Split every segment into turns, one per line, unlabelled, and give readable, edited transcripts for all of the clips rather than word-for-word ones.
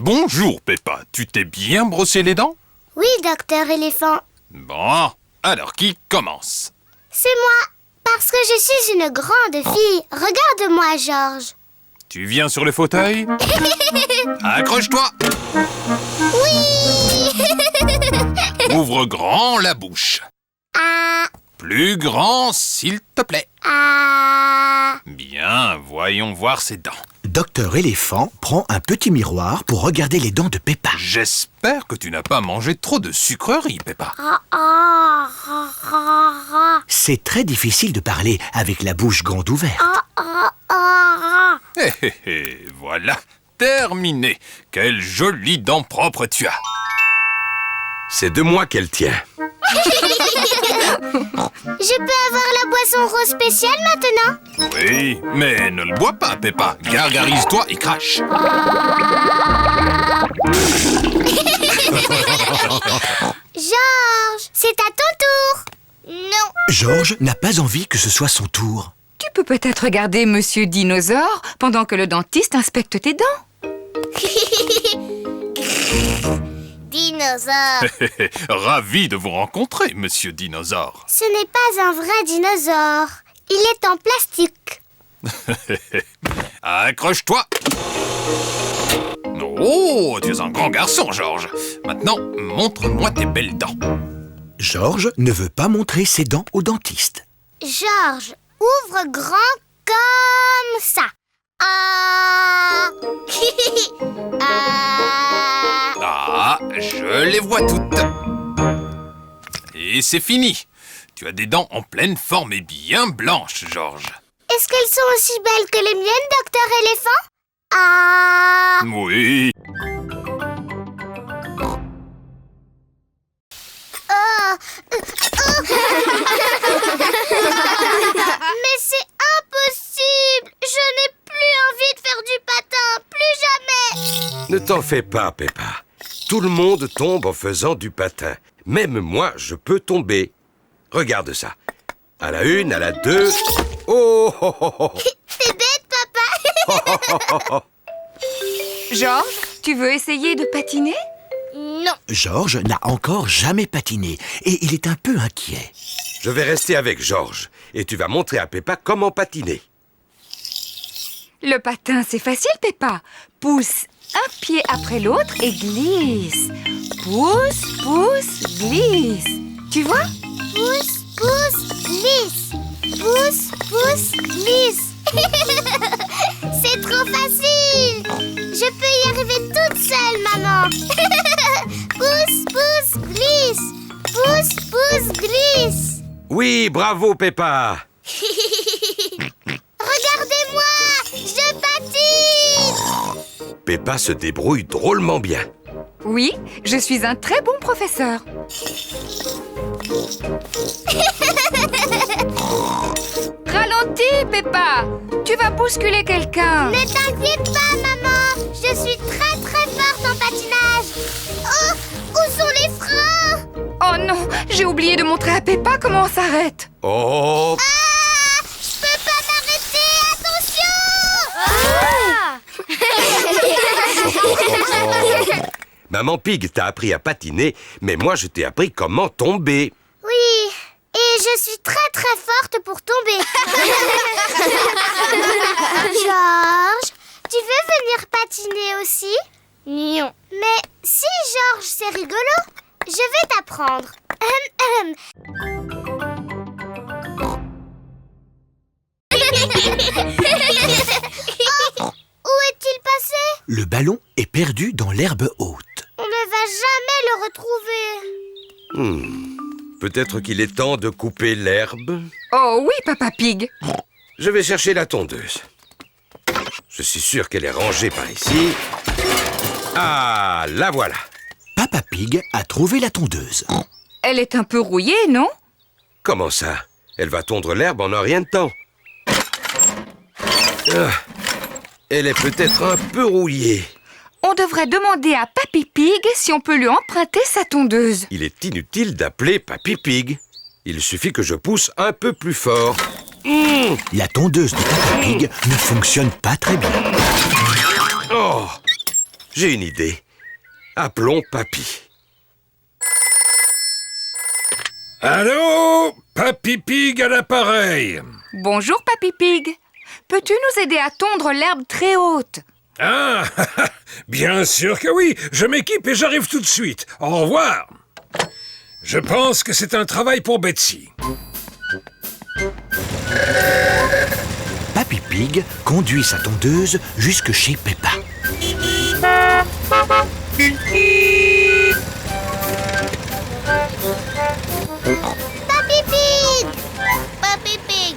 Bonjour, Peppa. Tu t'es bien brossé les dents?
Oui, docteur éléphant.
Bon, alors qui commence?
C'est moi, parce que je suis une grande fille. Regarde-moi, Georges.
Tu viens sur le fauteuil? Accroche-toi!
Oui.
Ouvre grand la bouche.
Ah,
Plus grand, s'il te plaît.
ah.
Bien, voyons voir ses dents.
Docteur Éléphant prend un petit miroir pour regarder les dents de Peppa.
J'espère que tu n'as pas mangé trop de sucreries, Peppa.
Ah, ah, ah, ah, ah.
C'est très difficile de parler avec la bouche grande ouverte.
Ah, ah, ah.
Hé hé hé, voilà, terminé. Quelle jolie dent propre tu as.
C'est de moi qu'elle tient.
Je peux avoir la boisson rose spéciale maintenant?
Oui, mais ne le bois pas, Peppa. Gargarise-toi et crache.
Georges, c'est à ton tour. Non.
Georges n'a pas envie que ce soit son tour.
Tu peux peut-être regarder Monsieur Dinosaure pendant que le dentiste inspecte tes dents.
Dinosaure.
Ravi de vous rencontrer, monsieur Dinosaure.
Ce n'est pas un vrai dinosaure. Il est en plastique.
Accroche-toi. Oh, tu es un grand garçon, Georges. Maintenant, montre-moi tes belles dents.
Georges ne veut pas montrer ses dents au dentiste.
Georges, ouvre grand comme ça. Ah. Ah.
Ah, je les vois toutes. Et c'est fini. Tu as des dents en pleine forme et bien blanches, Georges.
Est-ce qu'elles sont aussi belles que les miennes, docteur éléphant? Ah.
Oui.
Mais c'est impossible. Je n'ai plus envie de faire du patin, plus jamais.
Ne t'en fais pas, Peppa. Tout le monde tombe en faisant du patin. Même moi, je peux tomber. Regarde ça. À la une, à la deux. Oh, oh, oh, oh.
T'es bête, papa.
Georges, tu veux essayer de patiner?
Non.
Georges n'a encore jamais patiné et il est un peu inquiet.
Je vais rester avec Georges et tu vas montrer à Peppa comment patiner.
Le patin, c'est facile, Peppa. Pousse un pied après l'autre et glisse. Pousse, pousse, glisse. Tu vois?
Pousse, pousse, glisse. Pousse, pousse, glisse. C'est trop facile. Je peux y arriver toute seule, maman. Pousse, pousse, glisse. Pousse, pousse, glisse.
Oui, bravo, Peppa.
Regardez-moi, je patine.
Peppa se débrouille drôlement bien.
Oui, je suis un très bon professeur. Ralentis, Peppa. Tu vas bousculer quelqu'un.
Ne t'inquiète pas, maman. Je suis très très forte en patinage. Oh, où sont les freins?
Oh non, j'ai oublié de montrer à Peppa comment on s'arrête.
Oh,
Ah, je peux pas m'arrêter, attention.
Maman Pig t'a appris à patiner, mais moi je t'ai appris comment tomber.
Oui, et je suis très très forte pour tomber. Georges, tu veux venir patiner aussi? Non. Mais si, Georges, c'est rigolo. Je vais t'apprendre. Oh, où est-il passé?
Le ballon est perdu dans l'herbe haute.
On ne va jamais le retrouver.
Peut-être qu'il est temps de couper l'herbe.
Oh oui, Papa Pig.
Je vais chercher la tondeuse. Je suis sûr qu'elle est rangée par ici. Ah, la voilà.
Papa Pig a trouvé la tondeuse.
Elle est un peu rouillée, non?
Comment ça? Elle va tondre l'herbe en un rien de temps. Ah, elle est peut-être un peu rouillée.
On devrait demander à Papy Pig si on peut lui emprunter sa tondeuse.
Il est inutile d'appeler Papy Pig. Il suffit que je pousse un peu plus fort.
La tondeuse de Papa Pig ne fonctionne pas très bien.
Oh! J'ai une idée. Appelons Papy.
Allô? Papy Pig à l'appareil.
Bonjour, Papy Pig. Peux-tu nous aider à tondre l'herbe très haute?
Ah, bien sûr que oui. Je m'équipe et j'arrive tout de suite. Au revoir. Je pense que c'est un travail pour Betsy.
Papy Pig conduit sa tondeuse jusque chez Peppa.
Papy Pig! Papy Pig!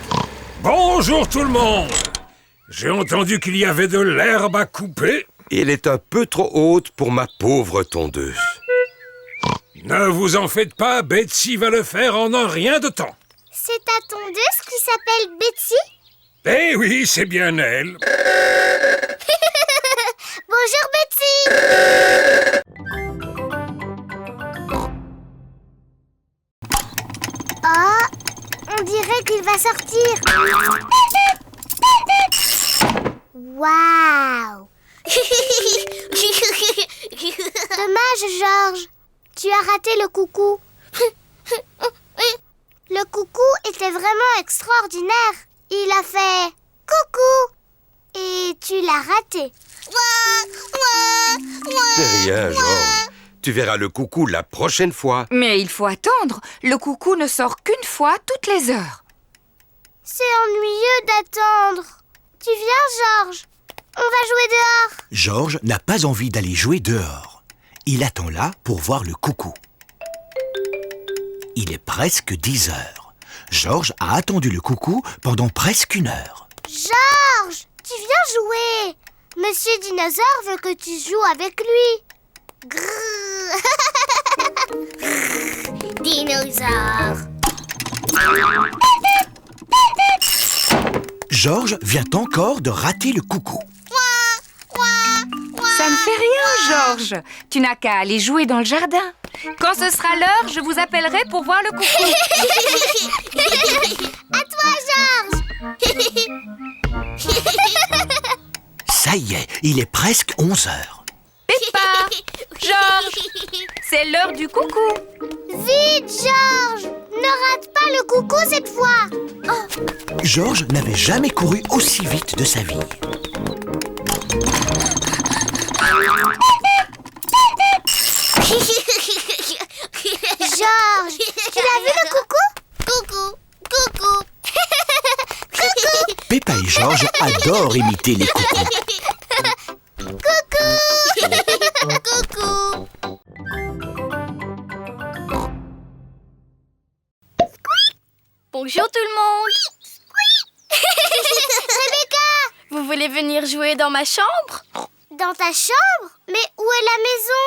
Bonjour tout le monde. J'ai entendu qu'il y avait de l'herbe à couper.
Elle est un peu trop haute pour ma pauvre tondeuse.
Ne vous en faites pas, Betsy va le faire en un rien de temps.
C'est ta tondeuse qui s'appelle Betsy?
Eh oui, c'est bien elle.
Bonjour Betsy! Oh, on dirait qu'il va sortir. Waouh! Dommage, Georges. Tu as raté le coucou. Le coucou était vraiment extraordinaire. Il a fait coucou et tu l'as raté.
C'est rien, Georges. Tu verras le coucou la prochaine fois.
Mais il faut attendre. Le coucou ne sort qu'une fois toutes les heures.
C'est ennuyeux d'attendre. Tu viens, Georges? On va jouer dehors.
Georges n'a pas envie d'aller jouer dehors. Il attend là pour voir le coucou. Il est presque 10 heures. Georges a attendu le coucou pendant presque 1 heure.
Georges, tu viens jouer. Monsieur Dinosaure veut que tu joues avec lui. Grrr. Dinosaure.
Georges vient encore de rater le coucou.
Ça ne fait rien, Georges. Tu n'as qu'à aller jouer dans le jardin. Quand ce sera l'heure, je vous appellerai pour voir le coucou.
À toi, Georges.
Ça y est, il est presque 11 heures.
Peppa, Georges, c'est l'heure du coucou.
Vite, Georges. Ne rate pas le coucou cette fois. Oh.
Georges n'avait jamais couru aussi vite de sa vie.
Georges, tu l'as vu le coucou? Coucou, coucou. Coucou.
Peppa et Georges adorent imiter les coucous.
Coucou. Coucou.
Bonjour tout le monde.
Rebecca,
Vous voulez venir jouer dans ma chambre?
dans ta chambre? Mais où est la maison?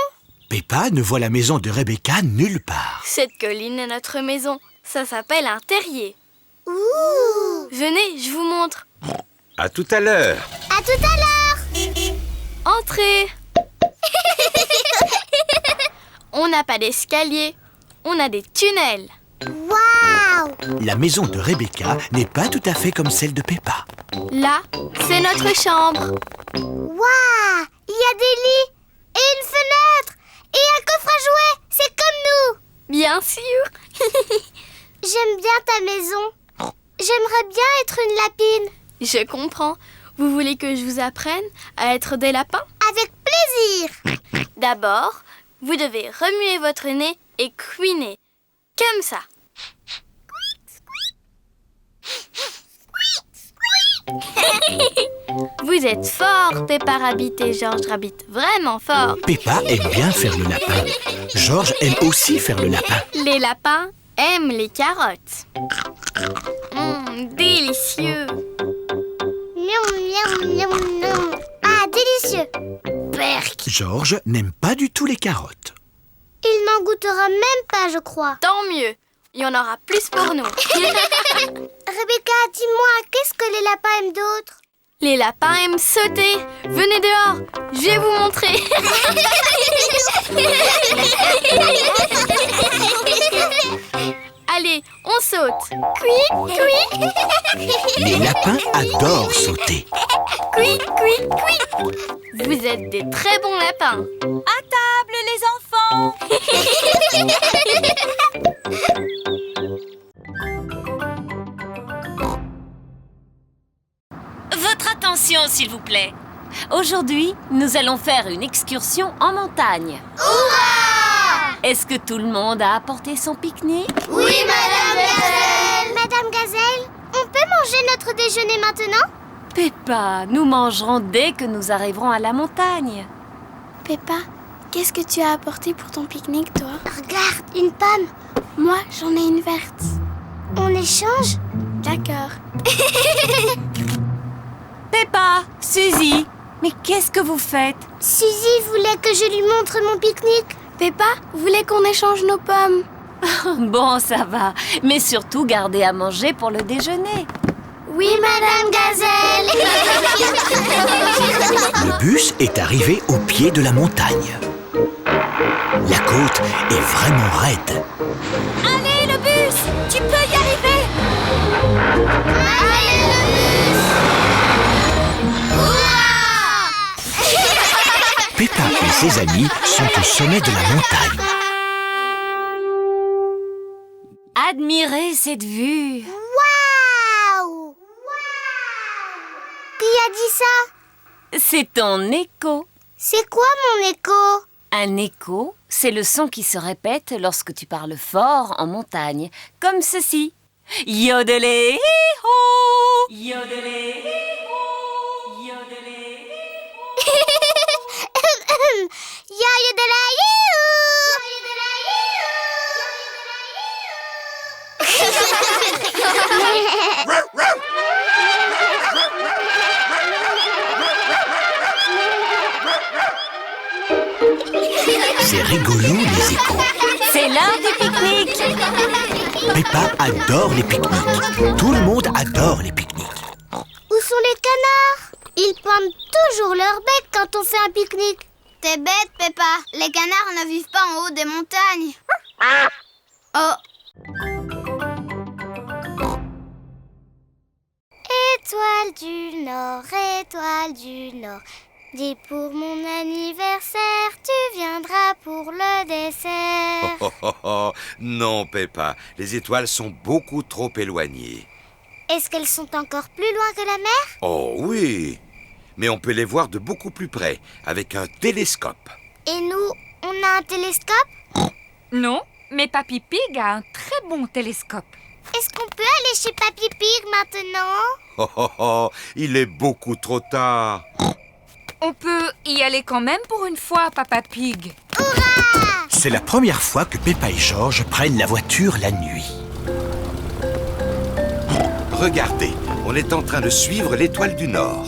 Peppa ne voit la maison de Rebecca nulle part.
Cette colline est notre maison. Ça s'appelle un terrier.
Ouh.
Venez, je vous montre.
À tout à l'heure.
À tout à l'heure.
Entrez. On n'a pas d'escalier. On a des tunnels.
Waouh.
La maison de Rebecca n'est pas tout à fait comme celle de Peppa.
Là, c'est notre chambre.
Waouh. Il y a des lits et une fenêtre et un coffre à jouets. C'est comme nous.
Bien sûr.
J'aime bien ta maison. J'aimerais bien être une lapine.
Je comprends. Vous voulez que je vous apprenne à être des lapins?
Avec plaisir.
D'abord, vous devez remuer votre nez et couiner. Comme ça. Vous êtes forts, Peppa Rabbit et George Rabbit. Vraiment forts.
Peppa aime bien faire le lapin. Georges aime aussi faire le lapin.
Les lapins aiment les carottes. Délicieux.
Miam, miam, miam, miam. Ah, délicieux. Berk.
Georges n'aime pas du tout les carottes.
Il n'en goûtera même pas, je crois.
Tant mieux. Il y en aura plus pour nous.
Rebecca, dis-moi, qu'est-ce que les lapins aiment d'autre?
Les lapins aiment sauter. Venez dehors. Je vais vous montrer. Allez, on saute. Cuic, cuic.
Les lapins adorent sauter.
Cuic, cuic, cuic. Vous êtes des très bons lapins.
À table, les enfants!
Votre attention, s'il vous plaît. Aujourd'hui, nous allons faire une excursion en montagne.
Hurrah!
Est-ce que tout le monde a apporté son pique-nique?
Oui, Madame Gazelle! Madame Gazelle, on peut manger notre déjeuner maintenant?
Peppa, nous mangerons dès que nous arriverons à la montagne.
Peppa, qu'est-ce que tu as apporté pour ton pique-nique, toi?
Regarde, une pomme.
Moi, j'en ai une verte.
On échange?
D'accord.
Peppa, Suzy, mais qu'est-ce que vous faites?
Suzy voulait que je lui montre mon pique-nique.
Peppa voulait qu'on échange nos pommes.
Bon, ça va, mais surtout gardez à manger pour le déjeuner.
Oui, Madame Gazelle.
Le bus est arrivé au pied de la montagne. La côte est vraiment raide.
Allez, le bus! Tu peux y arriver!
Allez, le bus! Hurrah!
Peppa et ses amis sont au sommet de la montagne.
Admirez cette vue!
Waouh! Qui a dit ça?
C'est ton écho.
C'est quoi mon écho?
Un écho, c'est le son qui se répète lorsque tu parles fort en montagne, comme ceci. Yodelé, hi-ho! Yodelé, hi-ho! Yodelé,
C'est rigolo les échos.
c'est l'heure du pique-nique.
Peppa adore les pique-niques. Tout le monde adore les pique-niques.
Où sont les canards? Ils pointent toujours leur bec quand on fait un pique-nique.
T'es bête, Peppa. Les canards ne vivent pas en haut des montagnes. Oh.
Étoile du Nord, dis pour mon anniversaire, tu viendras pour le dessert.
Oh, oh, oh. Non, Peppa, les étoiles sont beaucoup trop éloignées.
Est-ce qu'elles sont encore plus loin que la mer?
Oh oui, mais on peut les voir de beaucoup plus près, avec un télescope.
Et nous, on a un télescope?
Non, mais Papy Pig a un très bon télescope.
Est-ce qu'on peut aller chez Papy Pig maintenant?
Oh, oh, oh, il est beaucoup trop tard.
On peut y aller quand même pour une fois, Papa Pig.
Hurrah!
C'est la première fois que Peppa et George prennent la voiture la nuit.
Regardez, on est en train de suivre l'étoile du Nord.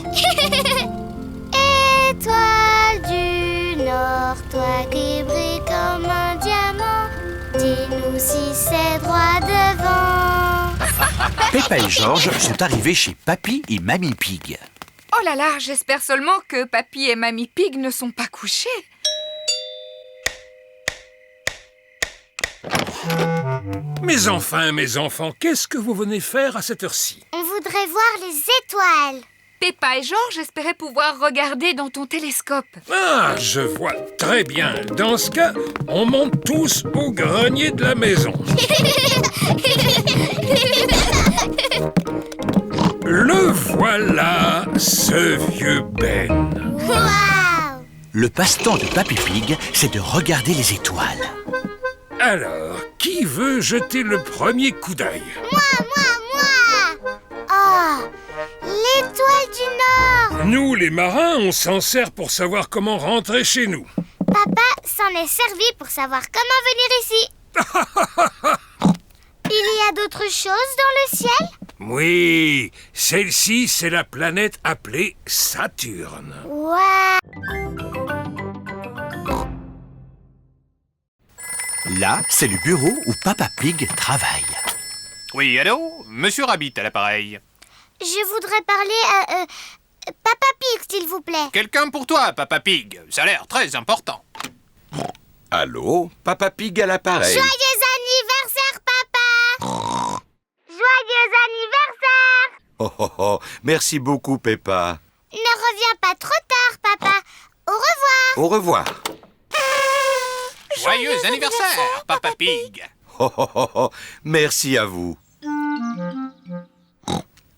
Étoile du Nord, toi qui brilles comme un diamant, dis-nous si c'est droit devant.
Peppa et George sont arrivés chez Papy et Mamie Pig.
Oh là là, j'espère seulement que Papy et Mamie Pig ne sont pas couchés.
Mes enfants, qu'est-ce que vous venez faire à cette heure-ci?
On voudrait voir les étoiles.
Peppa et George espéraient pouvoir regarder dans ton télescope.
Ah, je vois très bien. Dans ce cas, on monte tous au grenier de la maison. Le voilà, ce vieux Ben.
Waouh!
Le passe-temps de Papy Pig, c'est de regarder les étoiles.
Alors, qui veut jeter le premier coup d'œil?
Moi! Oh, l'étoile du Nord!
Nous, les marins, on s'en sert pour savoir comment rentrer chez nous.
Papa s'en est servi pour savoir comment venir ici. Il y a d'autres choses dans le ciel?
Oui, celle-ci, c'est la planète appelée Saturne.
Waouh!
Là, c'est le bureau où Papa Pig travaille.
Oui, allô? Monsieur Rabbit à l'appareil.
Je voudrais parler à Papa Pig, s'il vous plaît.
Quelqu'un pour toi, Papa Pig. Ça a l'air très important.
Allô, Papa Pig à l'appareil.
Joyeux anniversaire, papa! Joyeux anniversaire!
Oh, oh, oh, merci beaucoup, Peppa.
Ne reviens pas trop tard, papa. Au revoir.
Au revoir.
Joyeux anniversaire, Papa Pig.
Oh, oh, oh, oh. Merci à vous.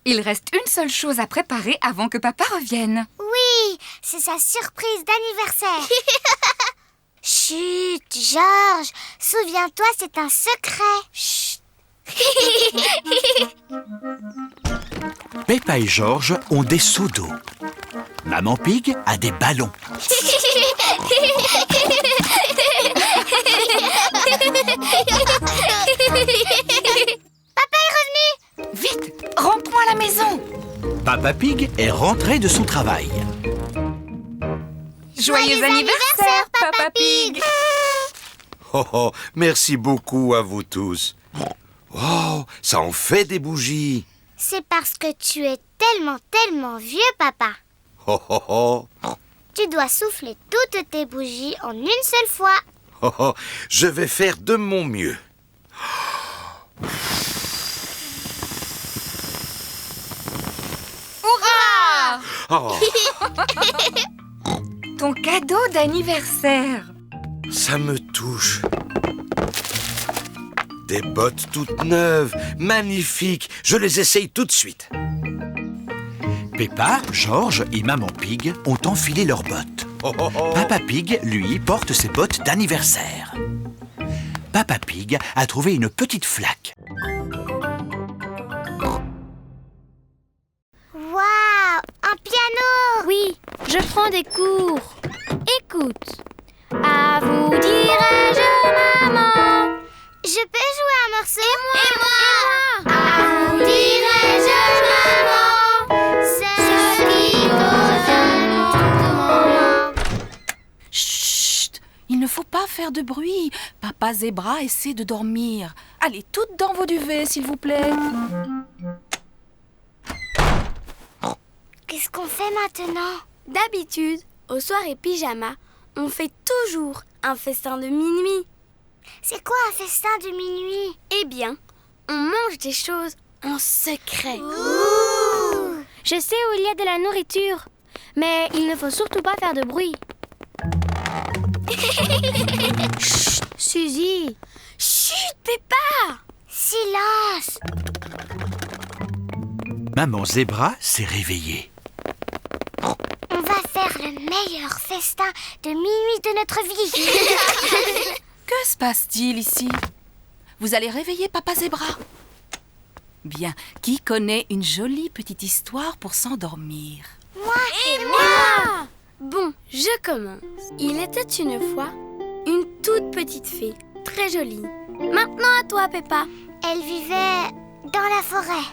Il reste une seule chose à préparer avant que papa revienne.
Oui, c'est sa surprise d'anniversaire. Chut, Georges. Souviens-toi, c'est un secret. Chut.
Peppa et Georges ont des seaux d'eau. Maman Pig a des ballons.
Papa est revenu.
Vite, rentrons à la maison.
Papa Pig est rentré de son travail.
Joyeux anniversaire, Papa Pig.
Oh, oh, merci beaucoup à vous tous. Wow, ça en fait des bougies.
C'est parce que tu es tellement vieux, papa.
Oh, oh, oh.
Tu dois souffler toutes tes bougies en une seule fois.
Oh, oh, je vais faire de mon mieux.
Hurrah!
Oh,
Ton cadeau d'anniversaire.
ça me touche. Des bottes toutes neuves, magnifiques. Je les essaye tout de suite.
Peppa, Georges et Maman Pig ont enfilé leurs bottes.
Oh, oh, oh.
Papa Pig, lui, porte ses bottes d'anniversaire. Papa Pig a trouvé une petite flaque.
Waouh, un piano.
Oui, je prends des cours. Écoute. À vous dirai-je, maman.
Je peux jouer un morceau.
Et moi.
À vous dirai-je, maman, ce qui cause un moment.
Chut! Il ne faut pas faire de bruit. Papa Zébra essaie de dormir. Allez, toutes dans vos duvets, s'il vous plaît.
Qu'est-ce qu'on fait maintenant?
D'habitude, aux soirées pyjama, on fait toujours un festin de minuit.
C'est quoi un festin de minuit?
Eh bien, on mange des choses en secret.
Ouh.
Je sais où il y a de la nourriture, mais il ne faut surtout pas faire de bruit. Chut, Suzy. Chut, Peppa.
Silence.
Maman Zébra s'est réveillée.
On va faire le meilleur festin de minuit de notre vie.
Que se passe-t-il ici? Vous allez réveiller Papa Zébra? Bien, qui connaît une jolie petite histoire pour s'endormir?
Moi.
Et moi. Bon, je commence. Il était une fois une toute petite fée, très jolie. Maintenant à toi, Peppa.
Elle vivait dans la forêt.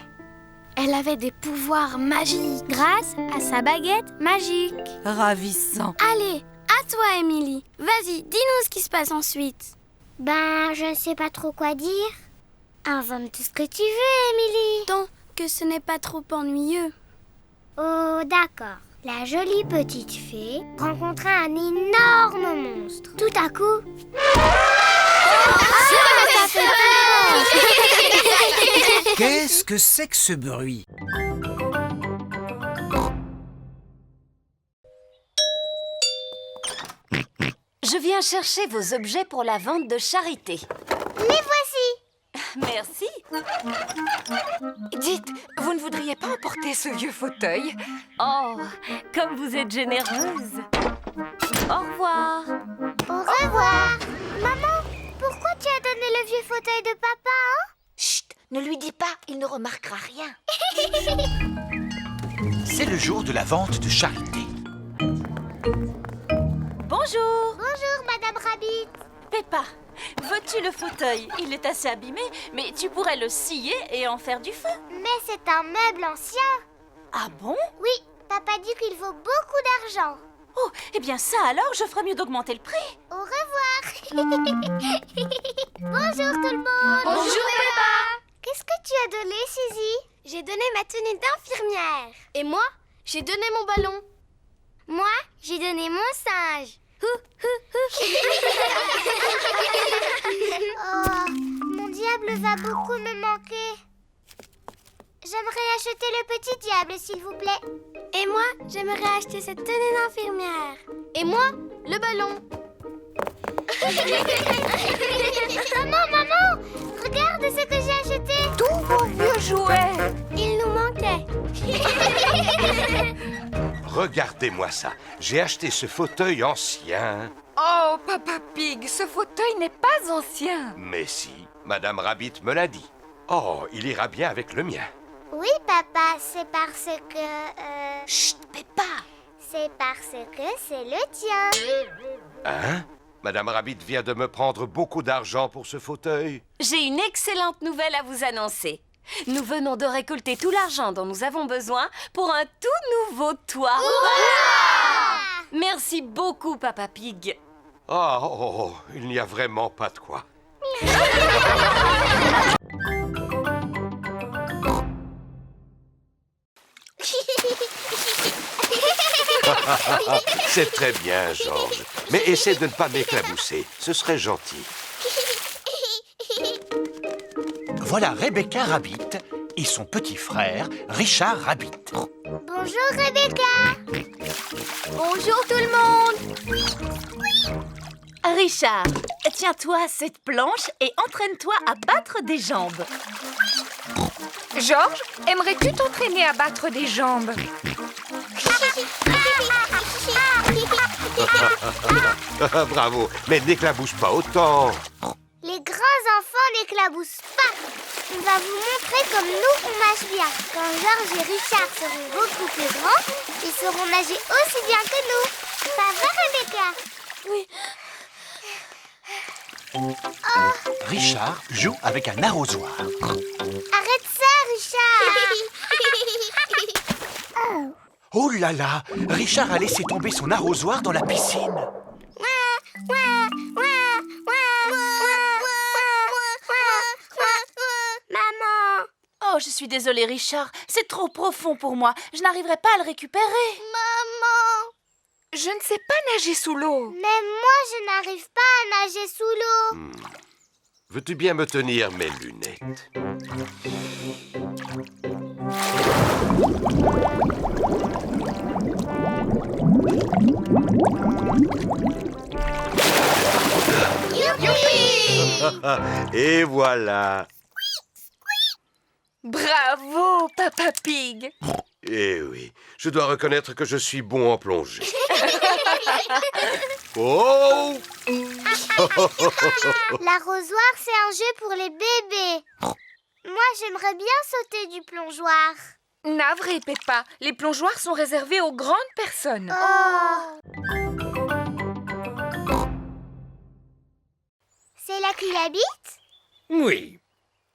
Elle avait des pouvoirs magiques grâce à sa baguette magique.
Ravissant.
Allez, à toi, Émilie. Vas-y, dis-nous ce qui se passe ensuite.
Ben, je ne sais pas trop quoi dire. Invente tout ce que tu veux, Émilie.
Tant que ce n'est pas trop ennuyeux.
Oh, d'accord. La jolie petite fée rencontra un énorme monstre. Tout à coup...
Ça fait peur.
Qu'est-ce que c'est que ce bruit?
Je viens chercher vos objets pour la vente de charité.
Les voici.
Merci.
Dites, vous ne voudriez pas emporter ce vieux fauteuil?
Oh, comme vous êtes généreuse. Au revoir.
Au revoir. Maman, pourquoi tu as donné le vieux fauteuil de papa, hein?
Chut, ne lui dis pas, il ne remarquera rien.
C'est le jour de la vente de charité.
Bonjour.
Bonjour, Madame Rabbit.
Peppa, veux-tu le fauteuil? Il est assez abîmé, mais tu pourrais le scier et en faire du feu.
Mais c'est un meuble ancien.
Ah bon?
Oui, papa dit qu'il vaut beaucoup d'argent.
Oh, eh bien ça alors, je ferais mieux d'augmenter le prix.
Au revoir. Bonjour tout le monde.
Bonjour, Peppa.
Qu'est-ce que tu as donné, Suzy?
J'ai donné ma tenue d'infirmière. Et moi, j'ai donné mon ballon.
Moi, j'ai donné mon singe. Oh, mon diable va beaucoup me manquer. j'aimerais acheter le petit diable, s'il vous plaît.
Et moi, j'aimerais acheter cette tenue d'infirmière. Et moi, le ballon.
Maman, regarde ce que j'ai acheté.
Tous vos vieux jouets.
Il nous manquait.
Regardez-moi ça. J'ai acheté ce fauteuil ancien.
Oh, Papa Pig, ce fauteuil n'est pas ancien.
Mais si, Madame Rabbit me l'a dit. Oh, il ira bien avec le mien.
Oui, papa, c'est parce que...
Chut, Peppa!
C'est parce que c'est le tien.
Hein? Madame Rabbit vient de me prendre beaucoup d'argent pour ce fauteuil.
J'ai une excellente nouvelle à vous annoncer. Nous venons de récolter tout l'argent dont nous avons besoin pour un tout nouveau toit. Merci beaucoup, Papa Pig.
Oh, il n'y a vraiment pas de quoi. C'est très bien, Georges. Mais essaie de ne pas m'éclabousser. Ce serait gentil.
Voilà Rebecca Rabbit et son petit frère Richard Rabbit.
Bonjour, Rebecca.
Bonjour tout le monde.
Richard, tiens-toi à cette planche et entraîne-toi à battre des jambes.
Georges, aimerais-tu t'entraîner à battre des jambes?
Bravo, mais n'éclabousse pas autant.
Les grands enfants n'éclaboussent pas. On va vous montrer comme nous, on nage bien. Quand Georges et Richard seront beaucoup plus grands, ils sauront nager aussi bien que nous. Ça va, Rebecca?
Oui.
Richard joue avec un arrosoir.
Arrête ça, Richard.
Oh là là, Richard a laissé tomber son arrosoir dans la piscine.
Maman! Oh, je suis désolée, Richard. C'est trop profond pour moi. Je n'arriverai pas à le récupérer.
Maman.
Je ne sais pas nager sous l'eau.
Même moi, je n'arrive pas à nager sous l'eau.
Veux-tu bien me tenir mes lunettes? Et voilà.
Bravo, Papa Pig.
Eh oui, je dois reconnaître que je suis bon en plongée. Oh!
L'arrosoir, c'est un jeu pour les bébés. Moi, j'aimerais bien sauter du plongeoir.
Navré, Peppa, les plongeoires sont réservés aux grandes personnes.
Oh. C'est là qu'il habite?
Oui,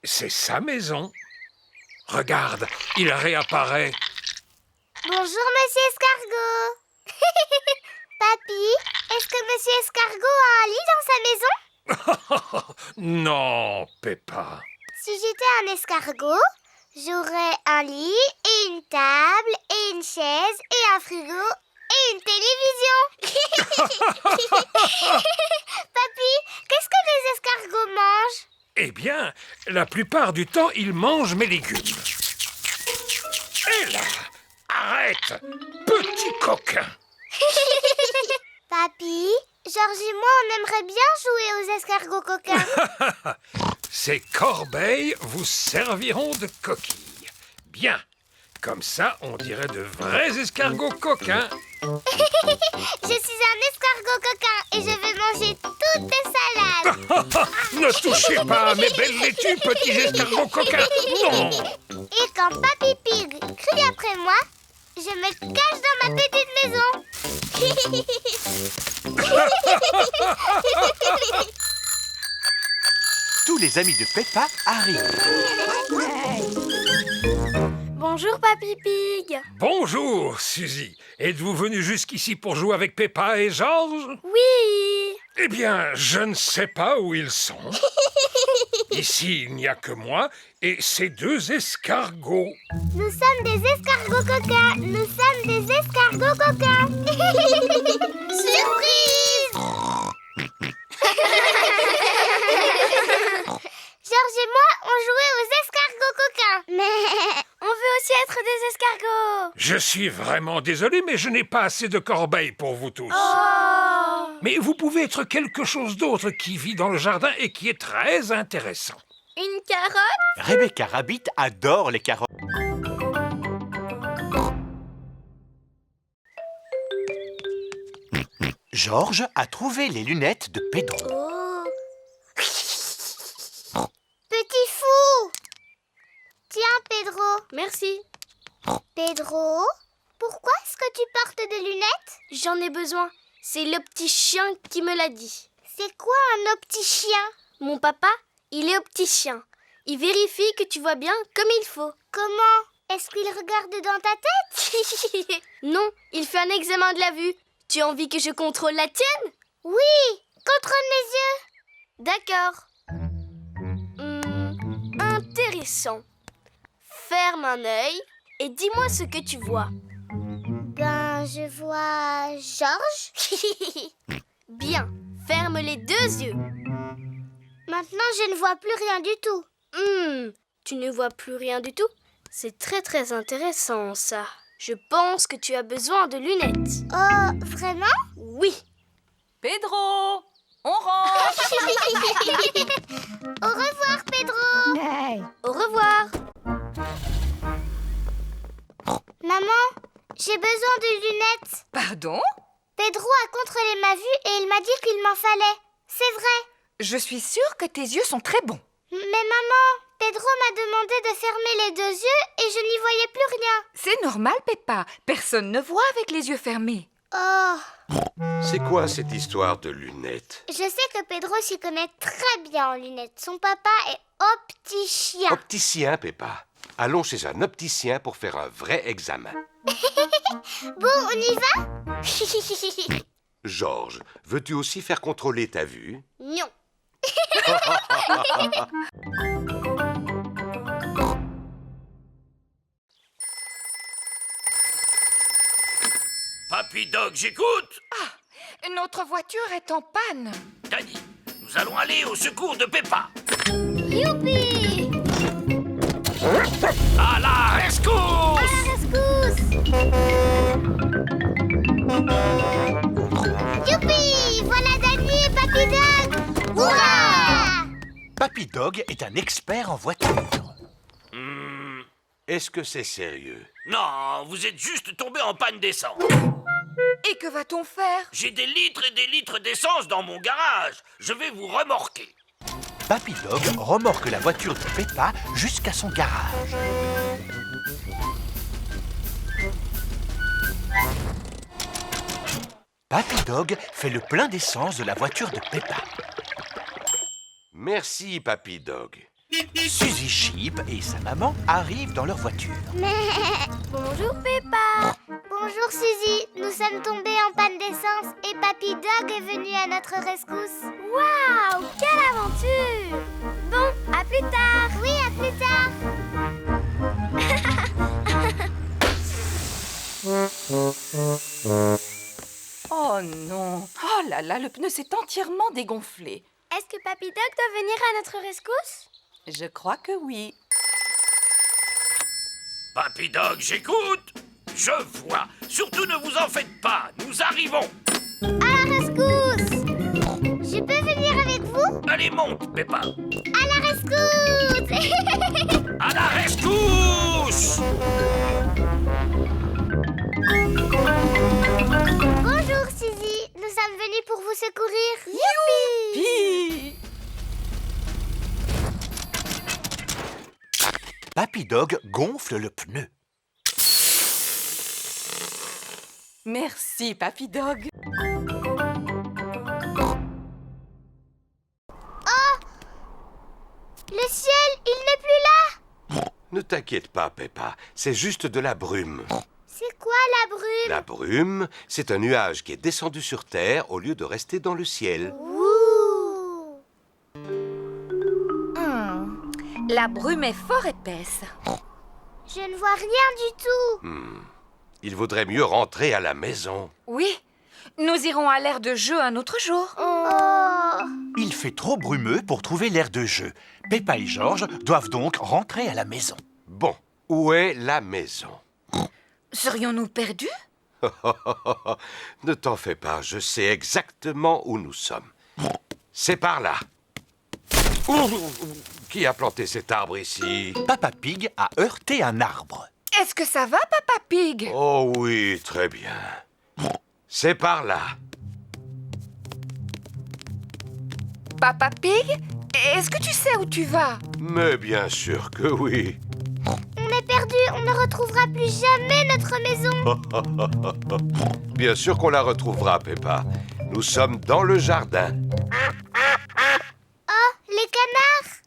c'est sa maison. Regarde, il réapparaît.
Bonjour, Monsieur Escargot. Papy, est-ce que Monsieur Escargot a un lit dans sa maison?
Non, Peppa.
Si j'étais un escargot, j'aurais un lit et une table et une chaise et un frigo et une télévision. Papy, qu'est-ce que les escargots mangent?
Eh bien, la plupart du temps, il mange mes légumes. Et là, arrête, petit coquin.
Papy, Georges et moi, on aimerait bien jouer aux escargots coquins.
Ces corbeilles vous serviront de coquilles. Bien, comme ça, on dirait de vrais escargots coquins.
Je suis un escargot coquin et je vais manger toutes tes salades.
Ne touchez pas à mes belles laitues, petits escargots coquins. Non.
Et quand Papy Pig crie après moi, je me cache dans ma petite maison.
Tous les amis de Peppa arrivent.
Bonjour, Papy Pig.
Bonjour, Suzy. Êtes-vous venu jusqu'ici pour jouer avec Peppa et Georges?
Oui.
Eh bien, je ne sais pas où ils sont. Ici, il n'y a que moi et ces deux escargots.
Nous sommes des escargots coquins. Nous sommes des escargots coquins. Surprise! Georges et moi, on jouait aux escargots coquins. Mais on
aussi être des escargots.
Je suis vraiment désolé, mais je n'ai pas assez de corbeilles pour vous tous.
Oh.
Mais vous pouvez être quelque chose d'autre qui vit dans le jardin et qui est très intéressant.
Une carotte?
Rebecca Rabbit adore les carottes. Georges a trouvé les lunettes de Pedro.
Oh. Petit fou! Tiens, Pedro.
Merci.
Pedro, pourquoi est-ce que tu portes des lunettes?
J'en ai besoin. C'est le petit chien qui me l'a dit.
C'est quoi un opticien?
Mon papa, il est opticien. Il vérifie que tu vois bien comme il faut.
Comment? Est-ce qu'il regarde dans ta tête?
Non, il fait un examen de la vue. Tu as envie que je contrôle la tienne?
Oui, contrôle mes yeux.
D'accord. Intéressant. Ferme un œil et dis-moi ce que tu vois.
Ben, je vois Georges.
Bien, ferme les deux yeux.
Maintenant, je ne vois plus rien du tout.
Tu ne vois plus rien du tout? C'est très très intéressant ça. Je pense que tu as besoin de lunettes.
Oh, vraiment?
Oui.
Pedro, on rentre.
Au revoir, Pedro.
Au revoir.
Maman, j'ai besoin de lunettes.
Pardon?
Pedro a contrôlé ma vue et il m'a dit qu'il m'en fallait. C'est vrai.
Je suis sûre que tes yeux sont très bons.
Mais maman, Pedro m'a demandé de fermer les deux yeux et je n'y voyais plus rien.
C'est normal, Peppa. Personne ne voit avec les yeux fermés.
Oh,
C'est quoi cette histoire de lunettes?
je sais que Pedro s'y connaît très bien en lunettes. Son papa est opticien.
Opticien, Peppa. Allons chez un opticien pour faire un vrai examen.
Bon, on y va?
Georges, veux-tu aussi faire contrôler ta vue?
Non.
Papy Dog, j'écoute.
Notre voiture est en panne.
Danny, nous allons aller au secours de Peppa.
Youpi!
À la rescousse!
Youpi! Voilà Danny et Papy Dog! Hurrah!
Papy Dog est un expert en voiture.
Est-ce que c'est sérieux?
Non, vous êtes juste tombé en panne d'essence.
Et que va-t-on faire?
J'ai des litres et des litres d'essence dans mon garage. Je vais vous remorquer.
Papy Dog remorque la voiture de Peppa jusqu'à son garage. Papy Dog fait le plein d'essence de la voiture de Peppa.
Merci, Papy Dog.
Suzy Sheep et sa maman arrivent dans leur voiture.
Bonjour Peppa. Bonjour Suzy. Nous sommes tombés en panne d'essence et Papy Dog est venu à notre rescousse.
Waouh, quelle aventure! Bon, à plus tard.
Oui, à plus tard.
Oh non. Oh là là, le pneu s'est entièrement dégonflé.
Est-ce que Papy Dog doit venir à notre rescousse?
Je crois que oui.
Papy Dog, j'écoute. Je vois. Surtout ne vous en faites pas. Nous arrivons.
À la rescousse. Je peux venir avec vous?
Allez, monte, Peppa.
À la rescousse.
À la rescousse!
Bonjour Suzy. Nous sommes venus pour vous secourir.
Youpi!
Papy Dog gonfle le pneu.
Merci, Papy Dog.
Le ciel, il n'est plus là.
Ne t'inquiète pas, Peppa. C'est juste de la brume.
C'est quoi la brume?
La brume, c'est un nuage qui est descendu sur Terre au lieu de rester dans le ciel.
Ouh.
La brume est fort épaisse.
Je ne vois rien du tout.
Il vaudrait mieux rentrer à la maison.
Oui, nous irons à l'aire de jeu un autre jour.
Oh.
Il fait trop brumeux pour trouver l'aire de jeu. Peppa et Georges doivent donc rentrer à la maison.
Bon, Où est la maison?
Serions-nous perdus?
Ne t'en fais pas, je sais exactement où nous sommes. C'est par là. Qui a planté cet arbre ici?
Papa Pig a heurté un arbre.
Est-ce que ça va, Papa Pig?
Oh oui, très bien. C'est par là.
Papa Pig, est-ce que tu sais où tu vas?
Mais bien sûr que oui.
On est perdu, on ne retrouvera plus jamais notre maison.
Bien sûr qu'on la retrouvera, Peppa. Nous sommes dans le jardin.
Oh, les canards!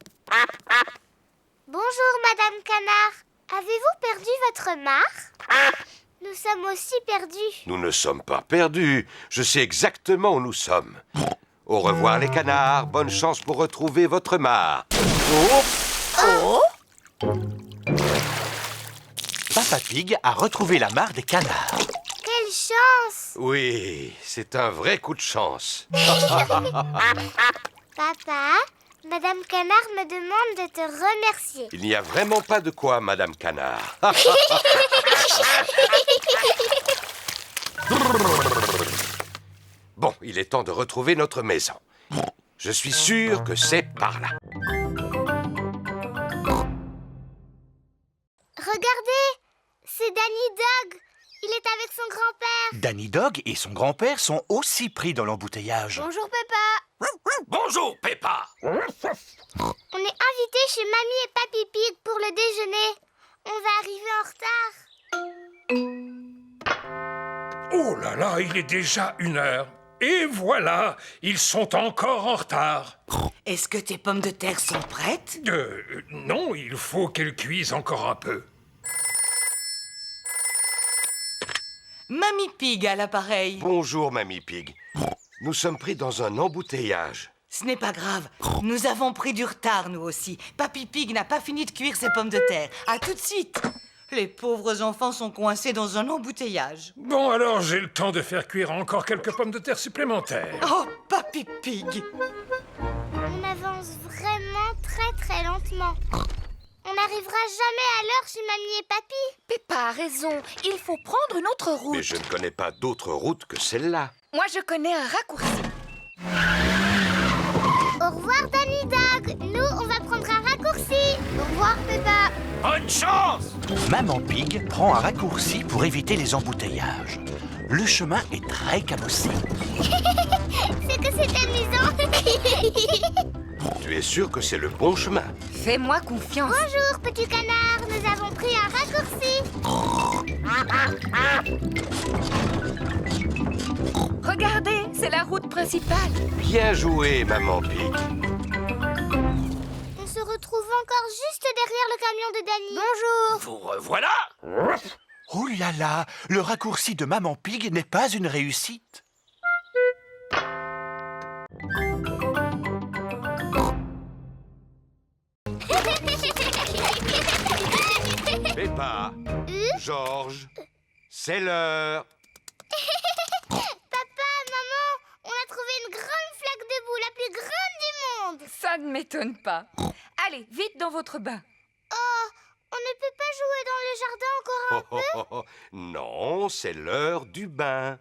Bonjour, Madame Canard. Avez-vous perdu votre mare? Nous sommes aussi perdus.
Nous ne sommes pas perdus. Je sais exactement où nous sommes. Au revoir, les canards. Bonne chance pour retrouver votre mare.
Oh! Papa Pig a retrouvé la mare des canards.
Quelle chance!
Oui, c'est un vrai coup de chance.
Papa, Madame Canard me demande de te remercier.
Il n'y a vraiment pas de quoi, Madame Canard. Bon, il est temps de retrouver notre maison. Je suis sûr que c'est par là.
Regardez, c'est Danny Dog. Il est avec son grand-père.
Danny Dog et son grand-père sont aussi pris dans l'embouteillage.
Bonjour, Peppa.
Bonjour, Peppa.
On est invités chez Mamie et Papy Pig pour le déjeuner. On va arriver en retard.
Oh là là, il est déjà 1h. Et voilà, ils sont encore en retard.
Est-ce que tes pommes de terre sont prêtes?
Non, il faut qu'elles cuisent encore un peu.
Mamie Pig à l'appareil.
Bonjour, Mamie Pig. Nous sommes pris dans un embouteillage.
Ce n'est pas grave. Nous avons pris du retard, nous aussi. Papy Pig n'a pas fini de cuire ses pommes de terre. À tout de suite. Les pauvres enfants sont coincés dans un embouteillage.
Bon, alors j'ai le temps de faire cuire encore quelques pommes de terre supplémentaires.
Oh, Papy Pig!
On avance vraiment très lentement. On n'arrivera jamais à l'heure chez Mamie et Papy.
Peppa a raison, il faut prendre une autre route.
Mais je ne connais pas d'autre route que celle-là.
Moi, je connais un raccourci.
Au revoir, Danny Dog. Nous, on va prendre un raccourci. Au revoir, Peppa.
Bonne chance!
Maman Pig prend un raccourci pour éviter les embouteillages. Le chemin est très cabossé.
C'est que c'est amusant.
Tu es sûr que c'est le bon chemin?
Fais-moi confiance.
Bonjour, petit canard. Nous avons pris un raccourci.
Regardez, c'est la route principale.
Bien joué, Maman Pig.
On se retrouve encore juste derrière le camion de Danny. Bonjour.
Vous revoilà!
Oh là là, le raccourci de Maman Pig n'est pas une réussite.
Peppa, Georges, c'est l'heure.
Papa, maman, on a trouvé une grande flaque de boue, la plus grande du monde.
Ça ne m'étonne pas. Allez, vite dans votre bain.
Oh, on ne peut pas jouer dans le jardin encore un peu?
Non, c'est l'heure du bain.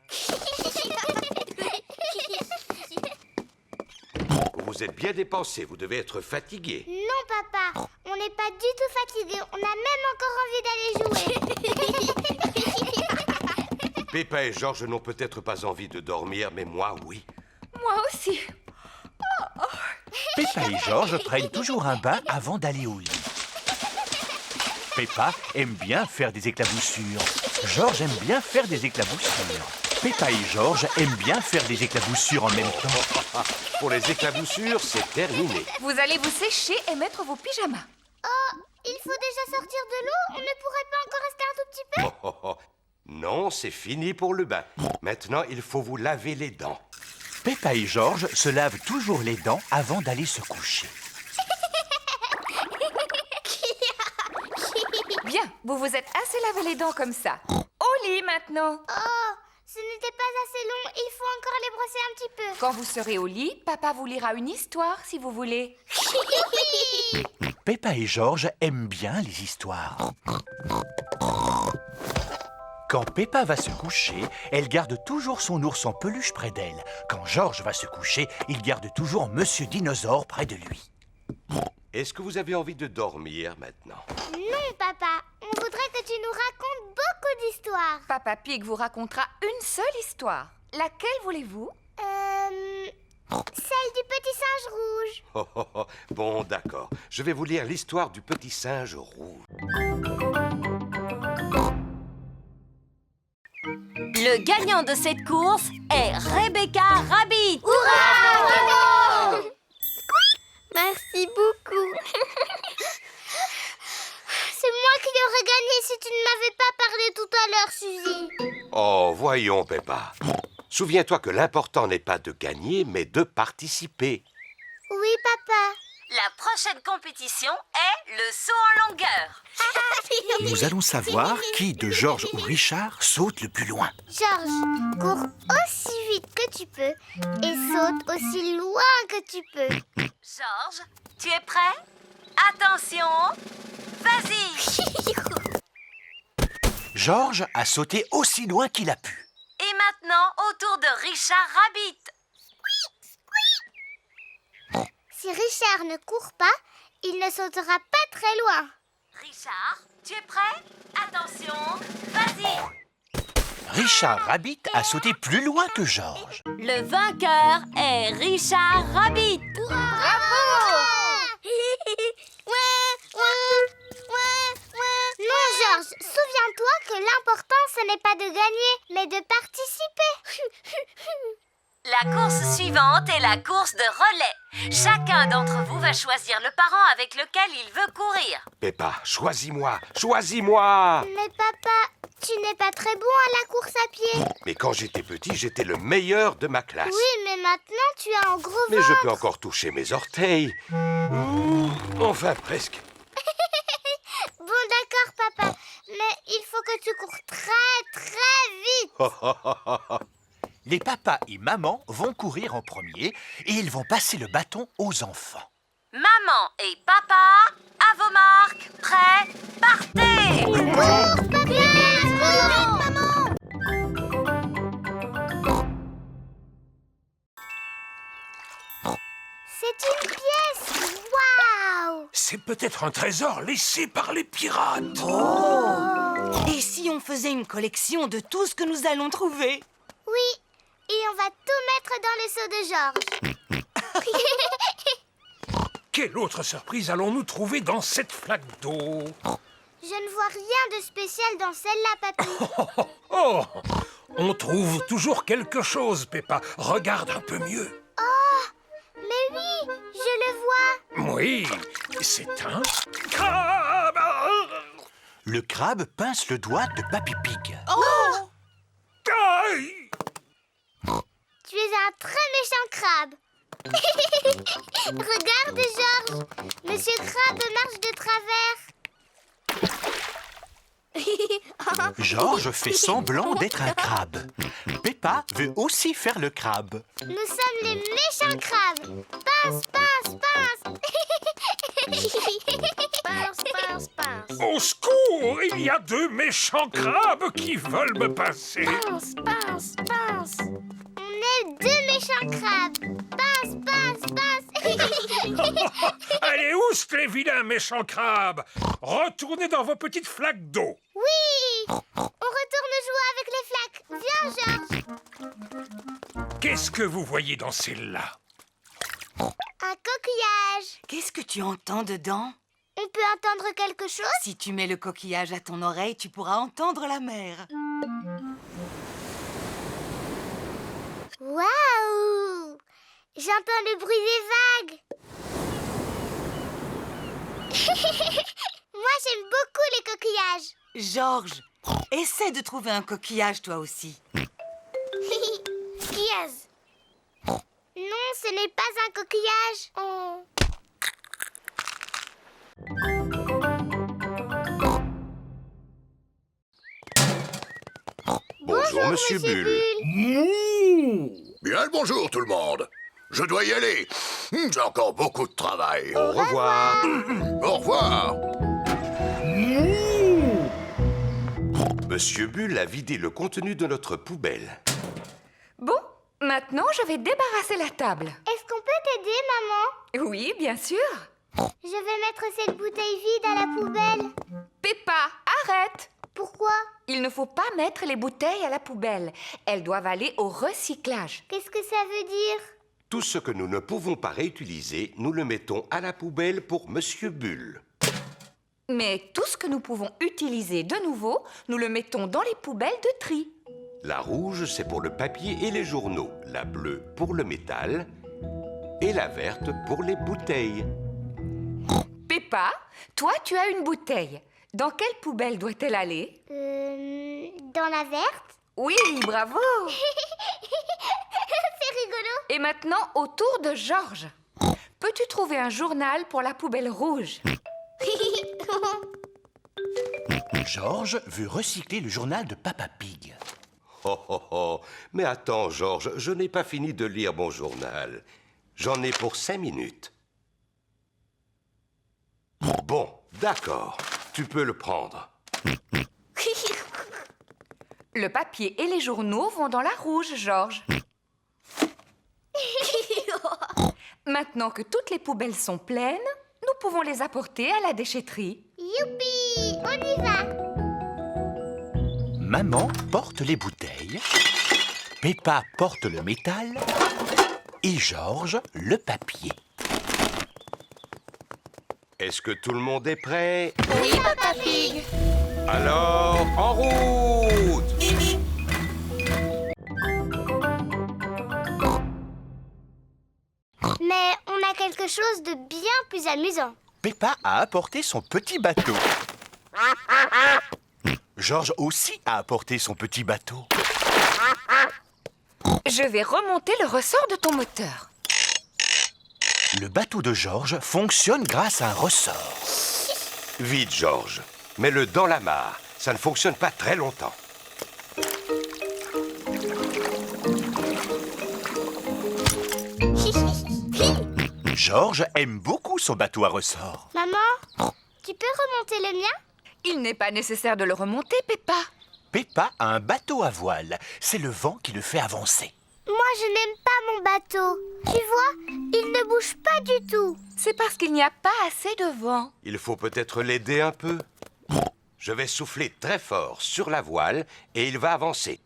Vous vous êtes bien dépensé, vous devez être fatigué.
Non, papa, on n'est pas du tout fatigué. On a même encore envie d'aller jouer.
Peppa et Georges n'ont peut-être pas envie de dormir, mais moi, oui.
Moi aussi.
Peppa et Georges prennent toujours un bain avant d'aller au lit. Peppa aime bien faire des éclaboussures. Georges aime bien faire des éclaboussures. Peppa et Georges aiment bien faire des éclaboussures en même temps.
Pour les éclaboussures, c'est terminé.
Vous allez vous sécher et mettre vos pyjamas.
Oh, il faut déjà sortir de l'eau. On ne pourrait pas encore rester un tout petit peu?
Non, c'est fini pour le bain. Maintenant, il faut vous laver les dents.
Peppa et Georges se lavent toujours les dents avant d'aller se coucher.
Bien, vous vous êtes assez lavé les dents comme ça. Au lit maintenant.
Oh, ce n'était pas assez long. Il faut encore les brosser un petit peu.
Quand vous serez au lit, papa vous lira une histoire si vous voulez.
Oui.
Peppa et Georges aiment bien les histoires. Quand Peppa va se coucher, elle garde toujours son ours en peluche près d'elle. Quand Georges va se coucher, il garde toujours Monsieur Dinosaure près de lui.
Est-ce que vous avez envie de dormir maintenant?
Non, papa. On voudrait que tu nous racontes beaucoup d'histoires.
Papa Pig vous racontera une seule histoire. Laquelle voulez-vous?
Celle du petit singe rouge.
Oh, oh, oh. Bon, d'accord. Je vais vous lire l'histoire du petit singe rouge.
Le gagnant de cette course est Rebecca Rabbit.
Bravo!
Merci beaucoup.
C'est moi qui aurais gagné si tu ne m'avais pas parlé tout à l'heure, Suzy.
Oh, voyons, Peppa. Souviens-toi que l'important n'est pas de gagner, mais de participer.
Oui, papa.
La prochaine compétition est le saut en longueur.
Nous allons savoir qui de Georges ou Richard saute le plus loin.
Georges, cours aussi vite que tu peux et saute aussi loin que tu peux.
Georges, tu es prêt? Attention, vas-y.
Georges a sauté aussi loin qu'il a pu.
Et maintenant, au tour de Richard Rabbit.
Si Richard ne court pas, il ne sautera pas très loin.
Richard, tu es prêt? Attention, vas-y.
Richard Rabbit a sauté plus loin que Georges.
Le vainqueur est Richard Rabbit.
Non, Georges, souviens-toi que l'important, ce n'est pas de gagner, mais de participer.
La course suivante est la course de relais. Chacun d'entre vous va choisir le parent avec lequel il veut courir.
Peppa, choisis-moi, choisis-moi!
Mais papa, tu n'es pas très bon à la course à pied.
Mais quand j'étais petit, j'étais le meilleur de ma classe.
Oui, mais maintenant, tu as un gros ventre.
Mais je peux encore toucher mes orteils. Enfin, presque.
Bon, d'accord, papa. Mais il faut que tu cours très, très vite.
Les papas et mamans vont courir en premier et ils vont passer le bâton aux enfants.
Maman et papa, à vos marques, prêts, partez!
Cours, papa! Cours, maman! C'est une pièce! Waouh!
C'est peut-être un trésor laissé par les pirates.
Oh! Et si on faisait une collection de tout ce que nous allons trouver?
Oui, et on va tout mettre dans le seau de Georges.
Quelle autre surprise allons-nous trouver dans cette flaque d'eau?
Je ne vois rien de spécial dans celle-là, papy.
Oh! On trouve toujours quelque chose, Peppa. Regarde un peu mieux.
Oh! Mais oui, je le vois.
Oui, c'est un crabe.
Le crabe pince le doigt de Papy Pig.
Oh!
Aïe!
Tu es un très méchant crabe. Regarde, Georges. Monsieur Crabe marche de travers.
Georges fait semblant d'être un crabe. Peppa veut aussi faire le crabe.
Nous sommes les méchants crabes. Pince, pince, pince. Pince, pince, pince.
Au secours! Il y a deux méchants crabes qui veulent me passer.
Pince, pince, pince. On est deux méchants crabes. Pince, pince, pince.
Allez, oust les vilains méchants crabes! Retournez dans vos petites flaques d'eau.
Oui! On retourne jouer avec les flaques. Viens, Georges.
Qu'est-ce que vous voyez dans celle-là?
Un coquillage.
Qu'est-ce que tu entends dedans?
On peut entendre quelque chose?
Si tu mets le coquillage à ton oreille, tu pourras entendre la mer.
Waouh! J'entends le bruit des vagues. Moi, j'aime beaucoup les coquillages.
Georges, essaie de trouver un coquillage toi aussi.
Yes. Non, ce n'est pas un coquillage. Oh.
Bonjour, Monsieur Bulle.
Mouh! Bien le bonjour, tout le monde.
Je dois y aller. J'ai encore beaucoup de travail.
Au revoir.
Au revoir.
Monsieur Bull a vidé le contenu de notre poubelle.
Bon, maintenant je vais débarrasser la table.
Est-ce qu'on peut t'aider, maman?
Oui, bien sûr.
Je vais mettre cette bouteille vide à la poubelle.
Peppa, arrête!
Pourquoi?
Il ne faut pas mettre les bouteilles à la poubelle. Elles doivent aller au recyclage.
Qu'est-ce que ça veut dire?
Tout ce que nous ne pouvons pas réutiliser, nous le mettons à la poubelle pour Monsieur Bull.
Mais tout ce que nous pouvons utiliser de nouveau, nous le mettons dans les poubelles de tri.
La rouge, c'est pour le papier et les journaux. La bleue pour le métal. Et la verte pour les bouteilles.
Peppa, toi tu as une bouteille. Dans quelle poubelle doit-elle aller?
Dans la verte?
Oui, bravo!
C'est rigolo.
Et maintenant, au tour de Georges. Peux-tu trouver un journal pour la poubelle rouge?
Georges veut recycler le journal de Papa Pig.
Oh oh oh, mais attends Georges, je n'ai pas fini de lire mon journal. J'en ai pour 5 minutes. Bon, d'accord, tu peux le prendre.
Le papier et les journaux vont dans la rouge, Georges. Maintenant que toutes les poubelles sont pleines, nous pouvons les apporter à la déchetterie.
Youpi, on y va.
Maman porte les bouteilles, Peppa porte le métal et Georges le papier.
Est-ce que tout le monde est prêt?
Oui, Papa Pig.
Alors, en route!
Mais on a quelque chose de bien plus amusant.
Peppa a apporté son petit bateau. Georges aussi a apporté son petit bateau.
Je vais remonter le ressort de ton moteur.
Le bateau de Georges fonctionne grâce à un ressort.
Vite Georges, mets-le dans la mare. Ça ne fonctionne pas très longtemps.
Georges aime beaucoup son bateau à ressort.
Maman, tu peux remonter le mien?
Il n'est pas nécessaire de le remonter, Peppa.
Peppa a un bateau à voile. C'est le vent qui le fait avancer.
Moi, je n'aime pas mon bateau. Tu vois, il ne bouge pas du tout.
C'est parce qu'il n'y a pas assez de vent.
Il faut peut-être l'aider un peu. Je vais souffler très fort sur la voile et il va avancer.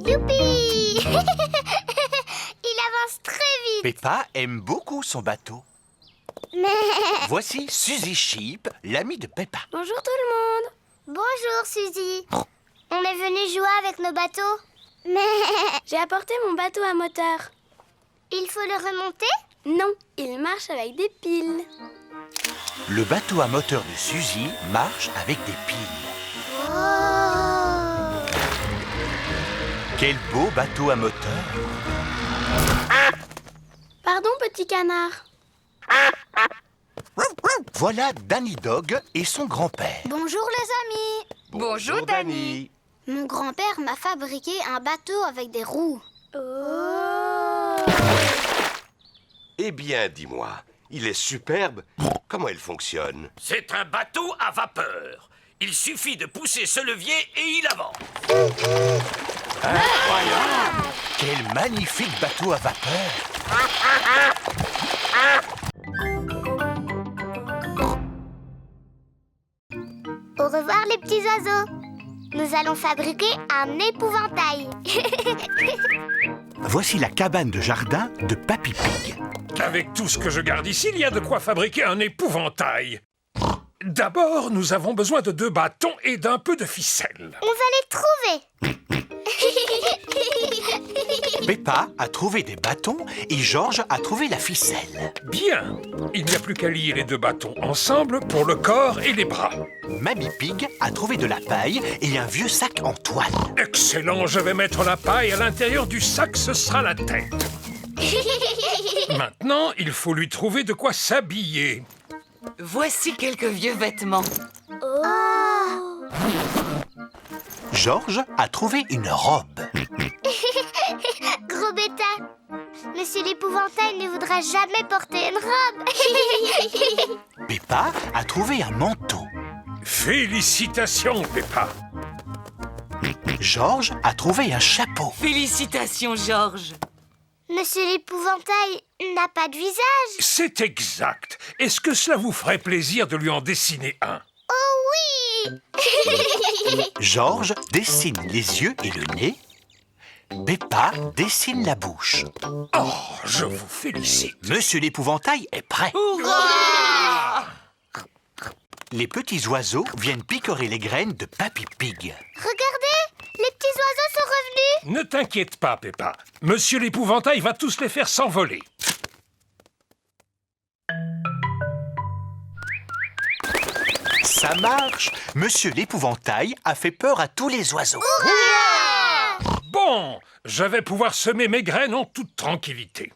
Youpi! Il avance très vite.
Peppa aime beaucoup son bateau.
Mais...
Voici Suzy Sheep, l'amie de Peppa.
Bonjour tout le monde.
Bonjour, Suzy. On est venu jouer avec nos bateaux. Mais...
J'ai apporté mon bateau à moteur.
Il faut le remonter?
Non, il marche avec des piles.
Le bateau à moteur de Suzy marche avec des piles.
Oh!
Quel beau bateau à moteur!
Pardon, petit canard.
Voilà Danny Dog et son grand-père.
Bonjour les amis.
Bonjour, Danny.
Mon grand-père m'a fabriqué un bateau avec des roues.
Oh.
Eh bien, dis-moi, il est superbe. Comment il fonctionne?
C'est un bateau à vapeur. Il suffit de pousser ce levier et il avance.
Incroyable! Quel magnifique bateau à vapeur!
Au revoir les petits oiseaux. Nous allons fabriquer un épouvantail.
Voici la cabane de jardin de Papy Pig.
Avec tout ce que je garde ici, il y a de quoi fabriquer un épouvantail. D'abord, nous avons besoin de 2 bâtons et d'un peu de ficelle.
On va les trouver.
Peppa a trouvé des bâtons et Georges a trouvé la ficelle.
Bien, il n'y a plus qu'à lier les 2 bâtons ensemble pour le corps et les bras.
Mamie Pig a trouvé de la paille et un vieux sac en toile.
Excellent, je vais mettre la paille à l'intérieur du sac, ce sera la tête. Maintenant, il faut lui trouver de quoi s'habiller.
Voici quelques vieux vêtements.
Georges a trouvé une robe.
Gros bêta, Monsieur l'épouvantail ne voudra jamais porter une robe.
Peppa a trouvé un manteau.
Félicitations, Peppa.
Georges a trouvé un chapeau.
Félicitations, Georges.
Monsieur l'épouvantail n'a pas de visage.
C'est exact. Est-ce que cela vous ferait plaisir de lui en dessiner un?
Oh oui.
Georges dessine les yeux et le nez. Peppa dessine la bouche.
Oh, je vous félicite.
Monsieur l'épouvantail est prêt.
Hurrah!
Les petits oiseaux viennent picorer les graines de Papy Pig.
Regardez, les petits oiseaux sont revenus.
Ne t'inquiète pas, Peppa. Monsieur l'épouvantail va tous les faire s'envoler.
Ça marche. Monsieur l'épouvantail a fait peur à tous les oiseaux.
Bon, je vais pouvoir semer mes graines en toute tranquillité.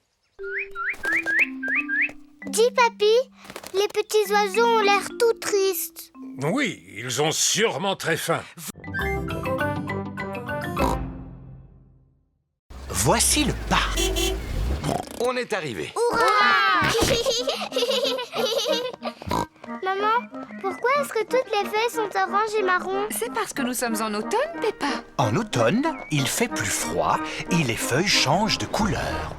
Dis, papy, les petits oiseaux ont l'air tout tristes.
Oui, ils ont sûrement très faim.
Voici le parc.
On est arrivé.
Maman, pourquoi est-ce que toutes les feuilles sont oranges et marron?
C'est parce que nous sommes en automne, Peppa.
En automne, il fait plus froid et les feuilles changent de couleur.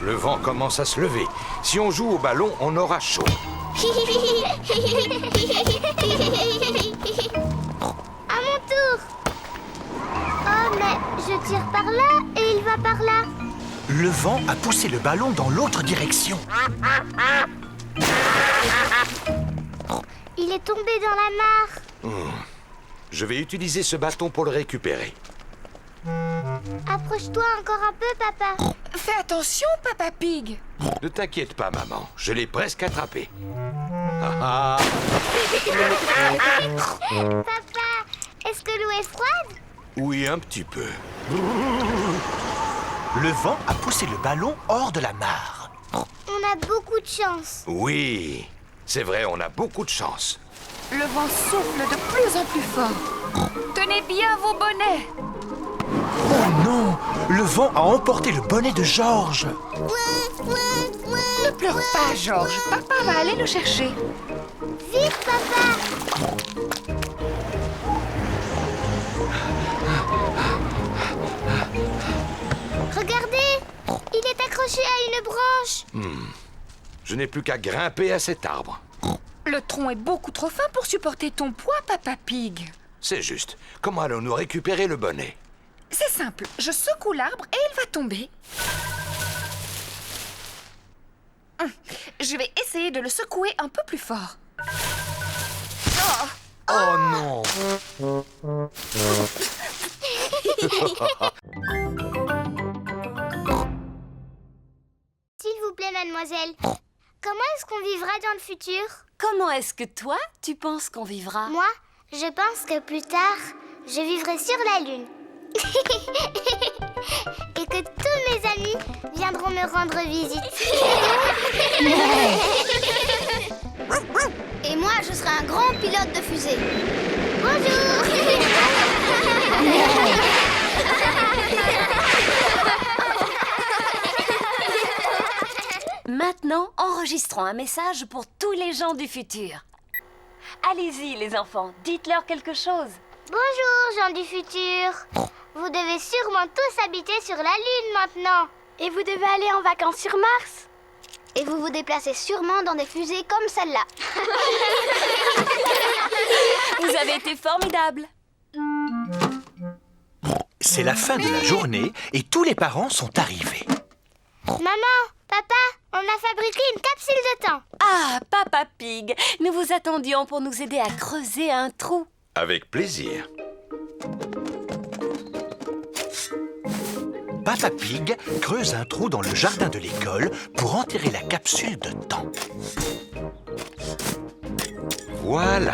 Le vent commence à se lever. Si on joue au ballon, on aura chaud.
À mon tour. Oh, mais je tire par là et il va par là.
Le vent a poussé le ballon dans l'autre direction.
Il est tombé dans la mare.
Je vais utiliser ce bâton pour le récupérer.
Approche-toi encore un peu, papa.
Fais attention, Papa Pig.
Ne t'inquiète pas, maman. Je l'ai presque attrapé. Ah, ah.
Papa, est-ce que l'eau est froide?
Oui, un petit peu.
Le vent a poussé le ballon hors de la mare.
On a beaucoup de chance.
Oui, c'est vrai, on a beaucoup de chance.
Le vent souffle de plus en plus fort. Tenez bien vos bonnets.
Oh non! Le vent a emporté le bonnet de Georges.
Ne pleure pas, Georges. Papa va aller le chercher.
Vite, papa. Regardez, il est accroché à une branche.
Je n'ai plus qu'à grimper à cet arbre.
Le tronc est beaucoup trop fin pour supporter ton poids, Papa Pig.
C'est juste. Comment allons-nous récupérer le bonnet?
C'est simple. Je secoue l'arbre et il va tomber. Je vais essayer de le secouer un peu plus fort.
Oh non!
S'il vous plaît, mademoiselle, comment est-ce qu'on vivra dans le futur?
Comment est-ce que toi, tu penses qu'on vivra?
Moi, je pense que plus tard, je vivrai sur la Lune. Et que tous mes amis viendront me rendre visite.
Et moi, je serai un grand pilote de fusée.
Bonjour.
Maintenant, enregistrons un message pour tous les gens du futur. Allez-y, les enfants, dites-leur quelque chose.
Bonjour, gens du futur. Vous devez sûrement tous habiter sur la Lune maintenant.
Et vous devez aller en vacances sur Mars.
Et vous vous déplacez sûrement dans des fusées comme celle-là.
Vous avez été formidables.
C'est la fin de la journée et tous les parents sont arrivés.
Maman, papa, on a fabriqué une capsule de temps.
Ah, Papa Pig, nous vous attendions pour nous aider à creuser un trou.
Avec plaisir.
Papa Pig creuse un trou dans le jardin de l'école pour enterrer la capsule de temps.
Voilà.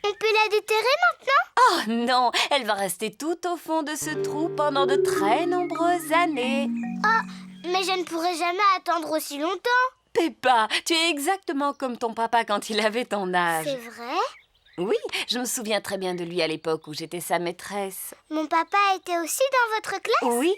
On peut la déterrer maintenant?
Oh non, elle va rester tout au fond de ce trou pendant de très nombreuses années.
Oh, mais je ne pourrai jamais attendre aussi longtemps.
Peppa, tu es exactement comme ton papa quand il avait ton âge.
C'est vrai?
Oui, je me souviens très bien de lui à l'époque où j'étais sa maîtresse.
Mon papa était aussi dans votre classe?
Oui,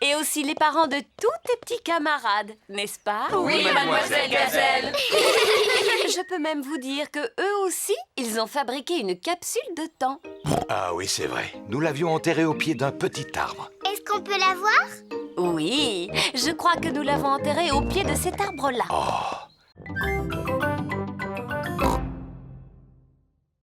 et aussi les parents de tous tes petits camarades, n'est-ce pas?
Oui, mademoiselle Gazelle.
Je peux même vous dire que eux aussi, ils ont fabriqué une capsule de temps.
Ah oui, c'est vrai. Nous l'avions enterrée au pied d'un petit arbre.
Est-ce qu'on peut la voir?
Oui, je crois que nous l'avons enterrée au pied de cet arbre-là.
Oh.